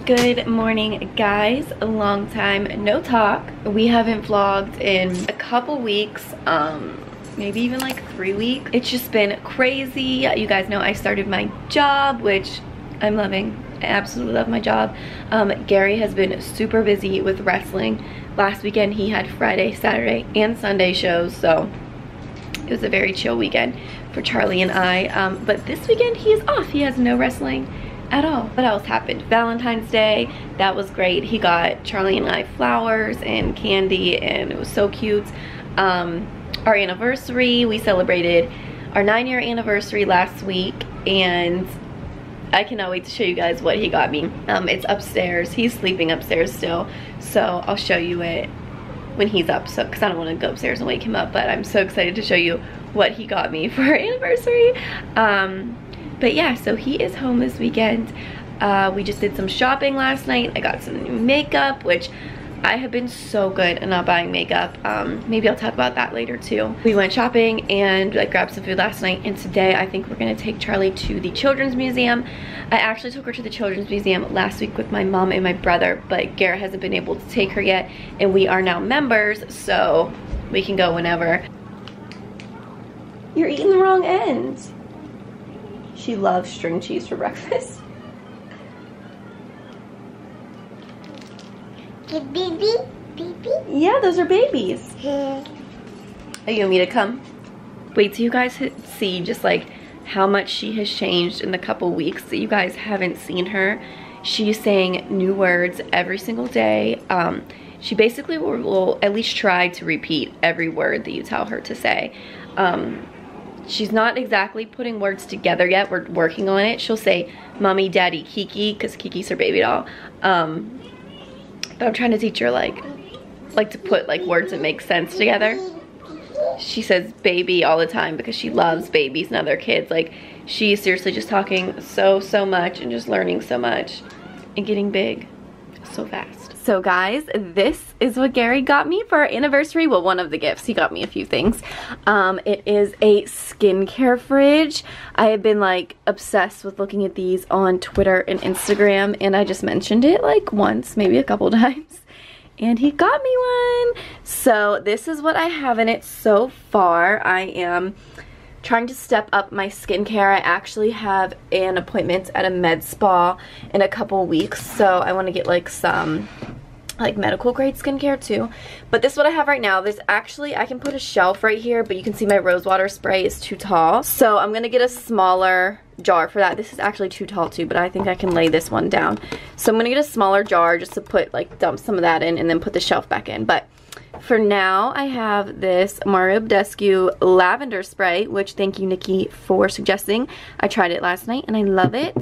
Good morning, guys. A long time no talk. We haven't vlogged in a couple weeks, maybe even like 3 weeks. It's just been crazy. You guys know I started my job, which I'm loving. I absolutely love my job. Gary has been super busy with wrestling. Last weekend he had Friday, Saturday, and Sunday shows, so it was a very chill weekend for Charlie and I. But this weekend he is off. He has no wrestling at all. What else happened? Valentine's Day, that was great. He got Charlie and I flowers and candy, and it was so cute. Our anniversary, we celebrated our 9-year anniversary last week, and I cannot wait to show you guys what he got me. It's upstairs. He's sleeping upstairs still, so I'll show you it when he's up, so because I don't want to go upstairs and wake him up, but I'm so excited to show you what he got me for our anniversary. But yeah, so he is home this weekend. We just did some shopping last night. I got some new makeup, which I have been so good at not buying makeup. Maybe I'll talk about that later too. We went shopping and grabbed some food last night, and today I think we're gonna take Charlie to the Children's Museum. I actually took her to the Children's Museum last week with my mom and my brother, but Garrett hasn't been able to take her yet, and we are now members, so we can go whenever. You're eating the wrong end. She loves string cheese for breakfast. Baby? Baby? Yeah, those are babies. Are you want me to come? Wait till you guys see just like how much she has changed in the couple weeks that you guys haven't seen her. She's saying new words every single day. She basically will at least try to repeat every word that you tell her to say. She's not exactly putting words together yet. We're working on it. She'll say mommy, daddy, Kiki, because Kiki's her baby doll. But I'm trying to teach her like to put like words that make sense together. She says baby all the time because she loves babies and other kids. Like, she's seriously just talking so much and just learning so much and getting big so fast. So guys, this is what Gary got me for our anniversary. Well, one of the gifts. He got me a few things. It is a skincare fridge. I have been like obsessed with looking at these on Twitter and Instagram, and I just mentioned it like once, maybe a couple times, and he got me one. So this is what I have in it so far. I am trying to step up my skincare. I actually have an appointment at a med spa in a couple weeks, so I want to get like some like medical grade skincare too. But this is what I have right now. This actually, I can put a shelf right here, but you can see my rose water spray is too tall, so I'm gonna get a smaller jar for that. This is actually too tall too, but I think I can lay this one down. So I'm gonna get a smaller jar just to put like dump some of that in and then put the shelf back in. But for now, I have this Mario Badescu lavender spray, which thank you, Nikki, for suggesting. I tried it last night and I love it.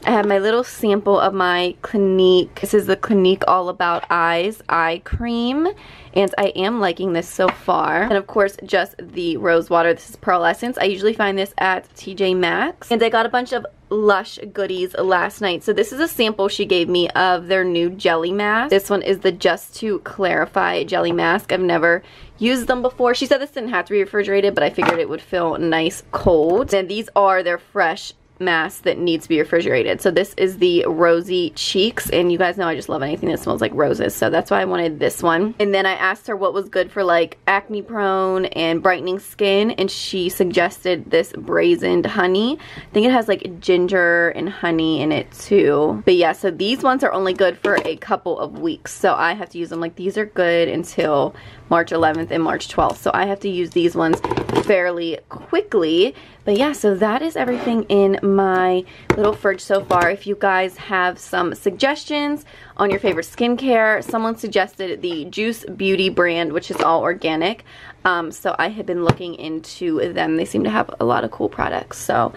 I have my little sample of my Clinique. This is the Clinique All About Eyes eye cream, and I am liking this so far. And of course, just the rose water. This is Pearl Essence. I usually find this at TJ Maxx. And I got a bunch of Lush goodies last night. So this is a sample she gave me of their new jelly mask. This one is the Just to Clarify jelly mask. I've never used them before. She said this didn't have to be refrigerated, but I figured it would feel nice cold. And these are their fresh mask that needs to be refrigerated. So this is the Rosy Cheeks, and you guys know I just love anything that smells like roses, so that's why I wanted this one. And then I asked her what was good for like acne prone and brightening skin, and she suggested this Brazened Honey. I think it has like ginger and honey in it too. But yeah, so these ones are only good for a couple of weeks, so I have to use them. Like, these are good until March 11th and March 12th, so I have to use these ones fairly quickly. But yeah, so that is everything in my little fridge so far. If you guys have some suggestions on your favorite skincare, someone suggested the Juice Beauty brand, which is all organic. So I have been looking into them. They seem to have a lot of cool products. So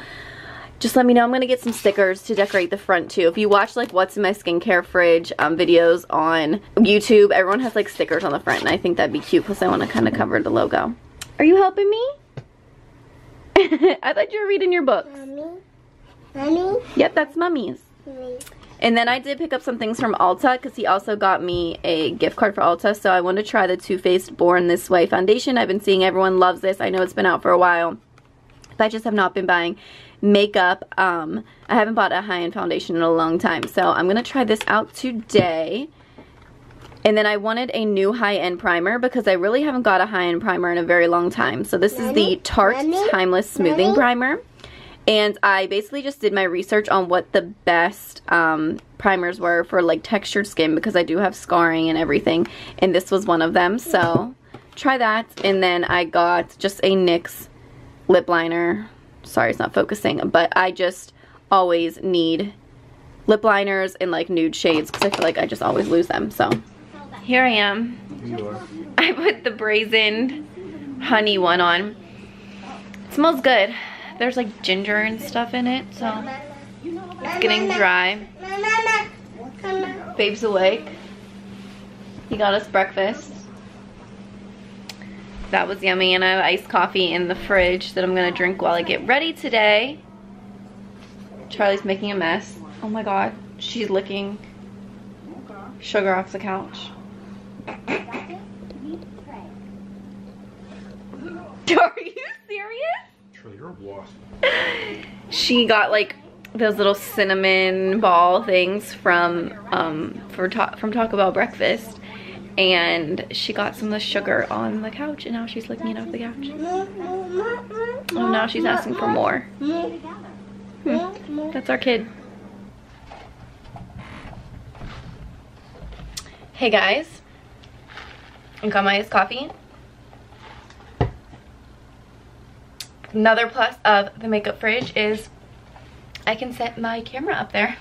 just let me know. I'm going to get some stickers to decorate the front too. If you watch like what's in my skincare fridge videos on YouTube, everyone has like stickers on the front, and I think that'd be cute because I want to kind of cover the logo. Are you helping me? I thought you were reading your book. Mommy? Mommy? Yep, that's Mummy's. Mommy. And then I did pick up some things from Ulta because he also got me a gift card for Ulta. So I wanted to try the Too Faced Born This Way foundation. I've been seeing everyone loves this. I know it's been out for a while, but I just have not been buying makeup. I haven't bought a high-end foundation in a long time, so I'm gonna try this out today. And then I wanted a new high-end primer because I really haven't got a high-end primer in a very long time. So this is the Tarte Timeless Smoothing Primer. And I basically just did my research on what the best primers were for like textured skin, because I do have scarring and everything. And this was one of them, so try that. And then I got just a NYX lip liner. Sorry, it's not focusing, but I just always need lip liners in like nude shades because I feel like I just always lose them. So here I am. I put the Brazen Honey one on. It smells good. There's like ginger and stuff in it, so it's getting dry. Babe's awake. He got us breakfast. That was yummy, and I have iced coffee in the fridge that I'm gonna drink while I get ready today. Charlie's making a mess. Oh my god, she's licking sugar off the couch. Are you serious? You're a wasp. She got like those little cinnamon ball things from Taco Bell breakfast, and she got some of the sugar on the couch, and now she's licking it off the couch. Oh, now she's asking for more. That's our kid. Hey guys, I got my iced coffee. Another plus of the makeup fridge is I can set my camera up there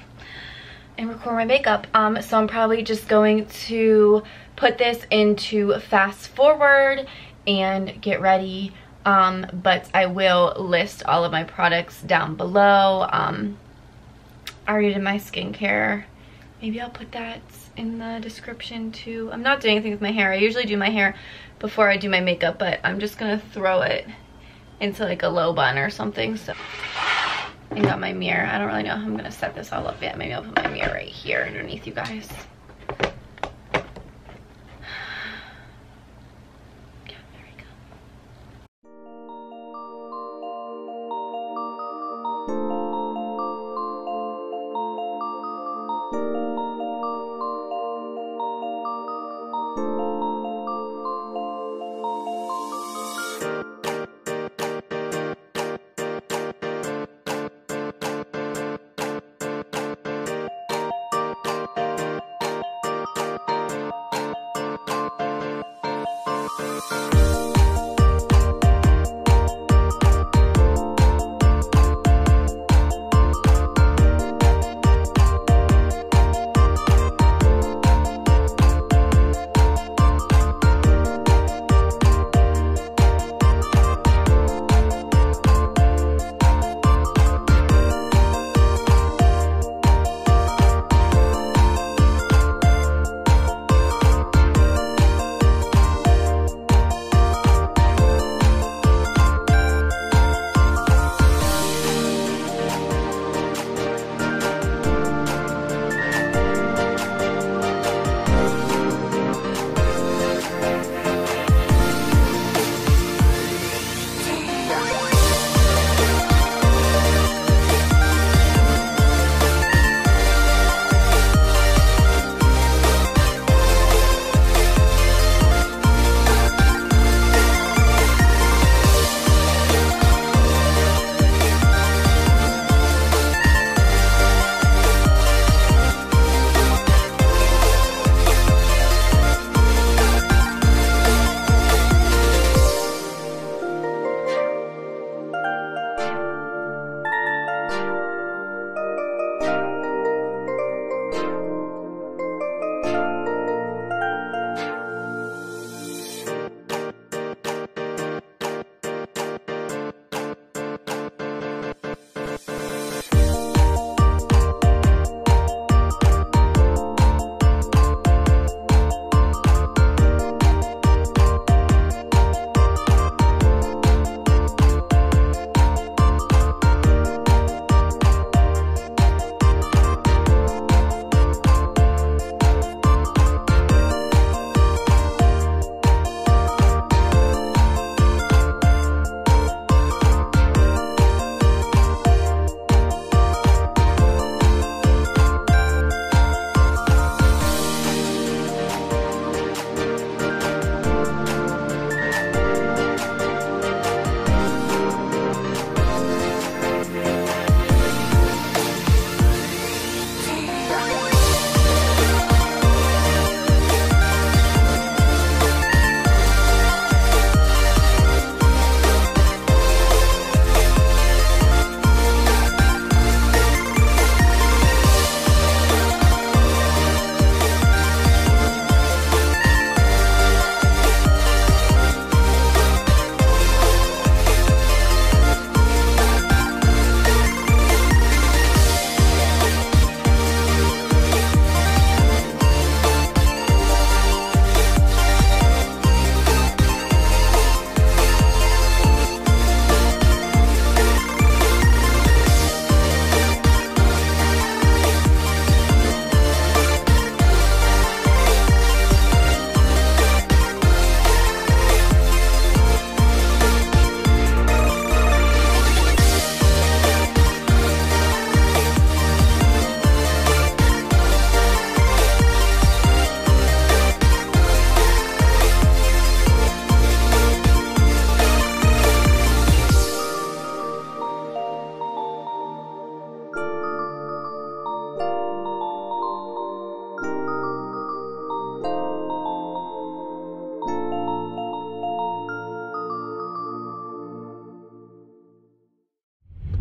and record my makeup. So I'm probably just going to put this into fast forward and get ready. But I will list all of my products down below. I already did my skincare. Maybe I'll put that in the description too. I'm not doing anything with my hair. I usually do my hair before I do my makeup, but I'm just gonna throw it into like a low bun or something. So I got my mirror. I don't really know how I'm gonna set this all up yet. Maybe I'll put my mirror right here underneath you guys. Yeah, there we go.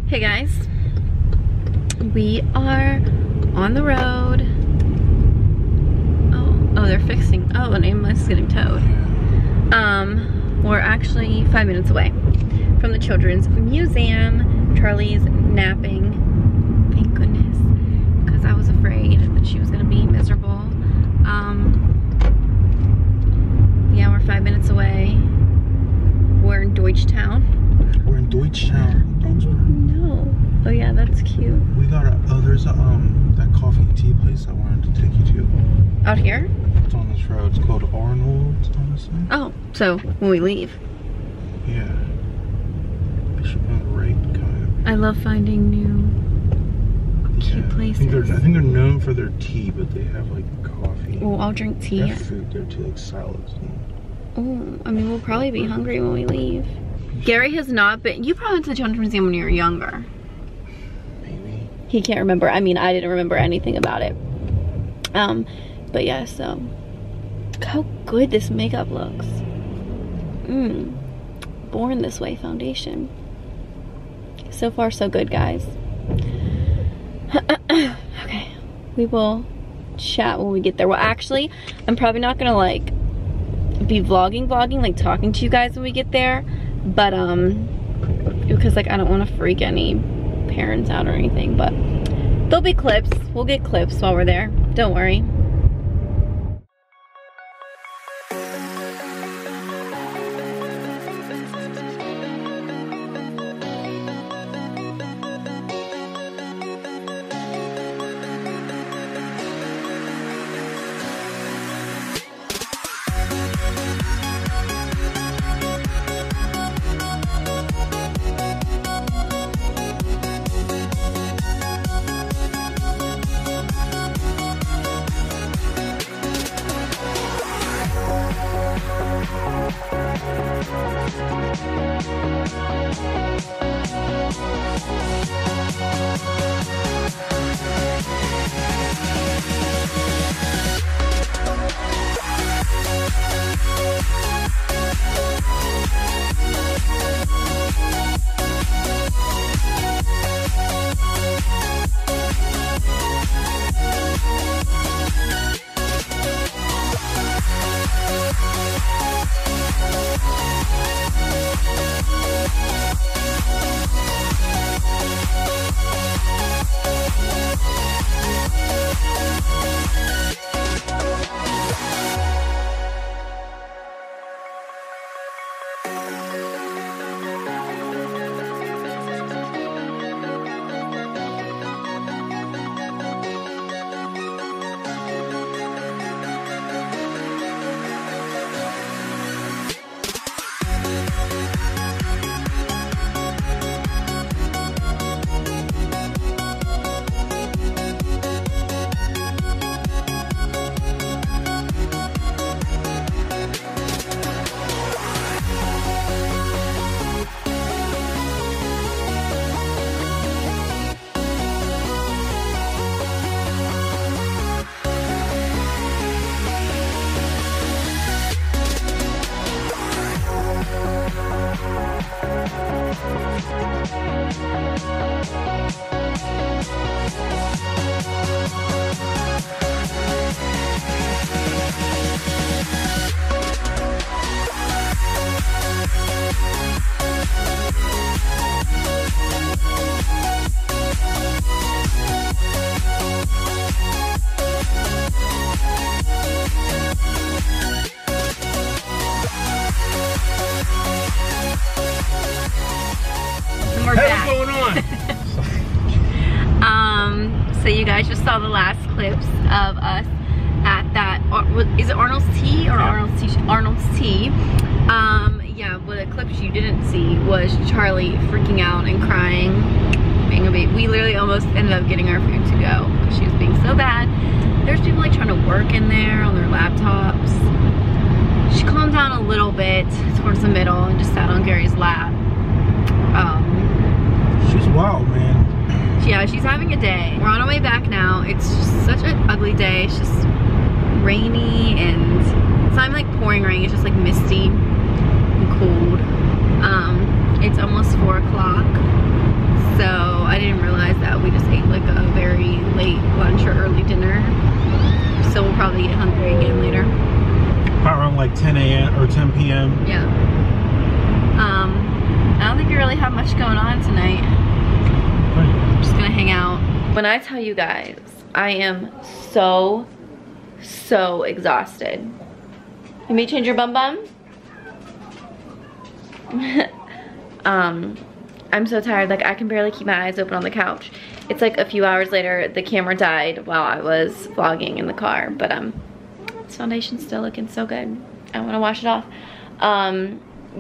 Hey guys, we are on the road. Oh, they're fixing. Oh, an ambulance is getting towed. We're actually 5 minutes away from the Children's Museum. Charlie's napping. Thank goodness, because I was afraid that she was gonna be miserable. Yeah, we're 5 minutes away. We're in Deutschtown. We're in Deutschtown. No. Oh yeah, that's cute. We got there's that coffee and tea place I wanted to take you to. Out here? It's on this road. It's called Arnold's, honestly. Oh, so when we leave. Yeah. They should be on the right kind of. I love finding new cute places. I think they're known for their tea, but they have like coffee. Oh, I'll drink tea. They have food there too, like salads. Oh, I mean, we'll probably be hungry when we leave. Gary has not been. You probably went to the Children's Museum when you were younger. Maybe. He can't remember. I mean, I didn't remember anything about it. But yeah, so look how good this makeup looks. Born This Way foundation. So far, so good, guys. Okay, we will chat when we get there. Well, actually, I'm probably not gonna like be vlogging, like talking to you guys when we get there. But because like I don't want to freak any parents out or anything, but there'll be clips. We'll get clips while we're there. Don't worry. We're back. What's going on? So you guys just saw the last clips of us at that, is it Arnold's Tea or Arnold's Tea? Arnold's Tea. Yeah, well, the clips you didn't see was Charli freaking out and crying, being a baby. We literally almost ended up getting our food to go because she was being so bad. There's people like trying to work in there on their laptops. She calmed down a little bit towards the middle and just sat on Gary's lap. She's wild, man. Yeah, she's having a day. We're on our way back now. It's just such an ugly day. It's just rainy and it's not even like pouring rain. It's just like misty and cold. It's almost 4 o'clock. So we just ate like a very late lunch or early dinner. So we'll probably get hungry again later. About around like 10 a.m. or 10 p.m. Yeah. I don't think we really have much going on tonight. I'm just gonna hang out. When I tell you guys, I am so exhausted. You may change your bum bum? I'm so tired, like I can barely keep my eyes open on the couch. It's like a few hours later, the camera died while I was vlogging in the car, but this foundation's still looking so good. I wanna wash it off.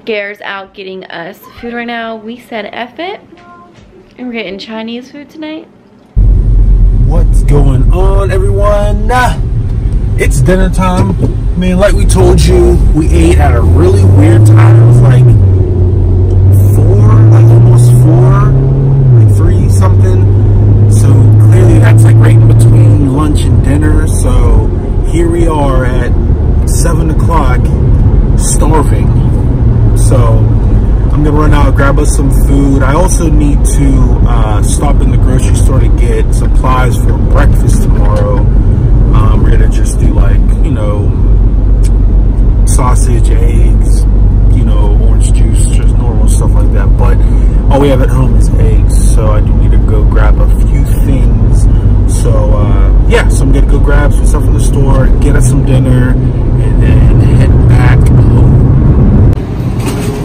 Gare's out getting us food right now. We said F it, and we're getting Chinese food tonight. What's going on, everyone? It's dinner time. I mean, like we told you, we ate at a really weird time. It was like 3 something. So clearly that's like right in between lunch and dinner. So here we are at 7 o'clock, starving. So I'm gonna run out, grab us some food. I also need to stop in the grocery store to get supplies for breakfast tomorrow. We're gonna just do like, you know, sausage, eggs, you know, orange juice, just normal stuff like that. But all we have at home is eggs, so I do need to go grab a few things. So yeah, so I'm gonna go grab some stuff from the store, get us some dinner, and then head back home.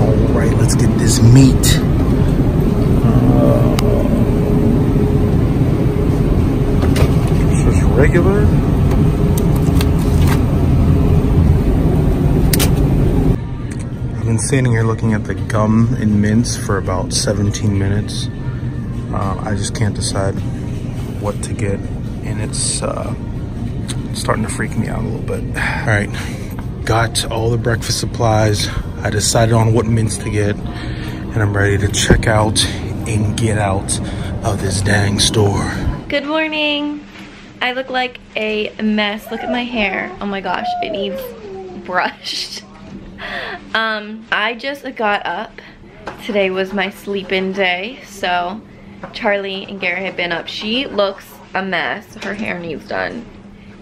All right, let's get this meat. Just regular. I've been sitting here looking at the gum and mints for about 17 minutes. I just can't decide what to get, and it's starting to freak me out a little bit. All right, got all the breakfast supplies. I decided on what mints to get, and I'm ready to check out and get out of this dang store. Good morning. I look like a mess. Look at my hair. Oh my gosh, it needs brushed. I just got up. Today was my sleep-in day, so Charlie and Gary have been up. She looks a mess. Her hair needs done,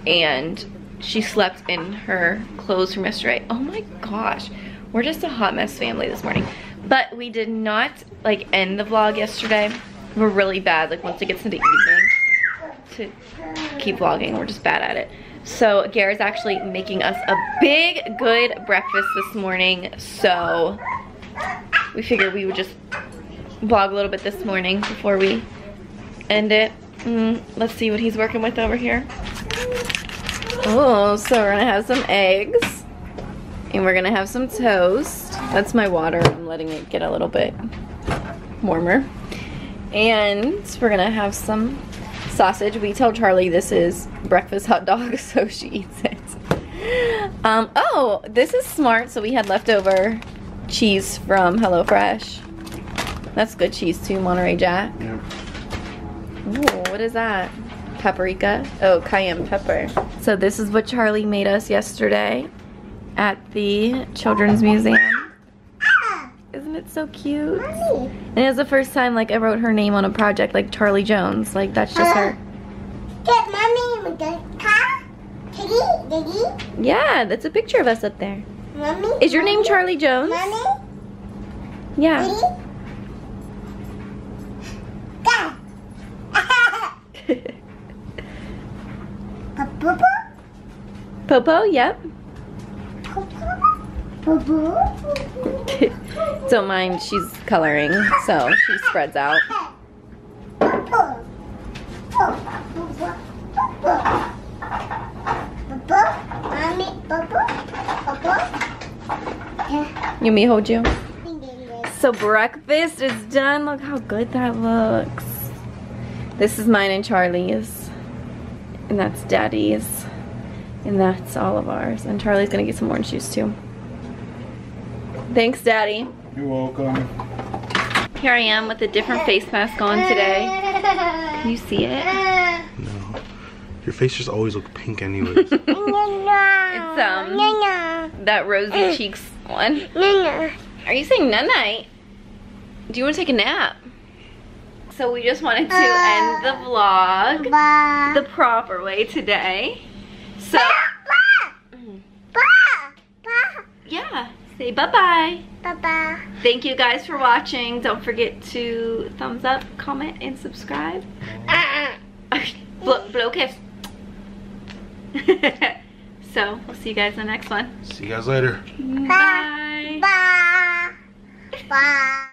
and she slept in her clothes from yesterday. Oh my gosh, we're just a hot mess family this morning. But we did not like end the vlog yesterday. We're really bad, like once it gets into evening, to keep vlogging. We're just bad at it. So Gary's actually making us a big good breakfast this morning, so we figured we would just vlog a little bit this morning before we end it. Let's see what he's working with over here. Oh, so we're gonna have some eggs, and we're gonna have some toast. That's my water. I'm letting it get a little bit warmer. And we're gonna have some sausage. We tell Charlie this is breakfast hot dog, so she eats it. Oh, this is smart. So we had leftover cheese from HelloFresh. That's good cheese too, Monterey Jack. Yeah. Ooh, what is that? Paprika? Oh, cayenne pepper. So this is what Charlie made us yesterday at the Children's Museum. Isn't it so cute? And it was the first time like I wrote her name on a project, like Charlie Jones. Like that's just her. Get mommy with the car. Daddy. Yeah, that's a picture of us up there. Mommy. Is your name Charlie Jones? Mommy. Yeah. Dad. Popo. Popo, yep. Popo. Don't mind, she's coloring, so she spreads out. Popo. Mommy. Popo. You want me to hold you? So breakfast is done. Look how good that looks. This is mine and Charlie's. And that's Daddy's. And that's all of ours. And Charlie's gonna get some orange juice too. Thanks, Daddy. You're welcome. Here I am with a different face mask on today. Can you see it? No. Your face just always look pink anyways. It's that rosy cheeks one. Are you saying night-night? Do you want to take a nap? So we just wanted to end the vlog Bye. the proper way today. So, yeah, say bye-bye. Bye-bye. Thank you guys for watching. Don't forget to thumbs up, comment, and subscribe. Blow kiss. So, we'll see you guys in the next one. See you guys later. Bye. Bye. Bye.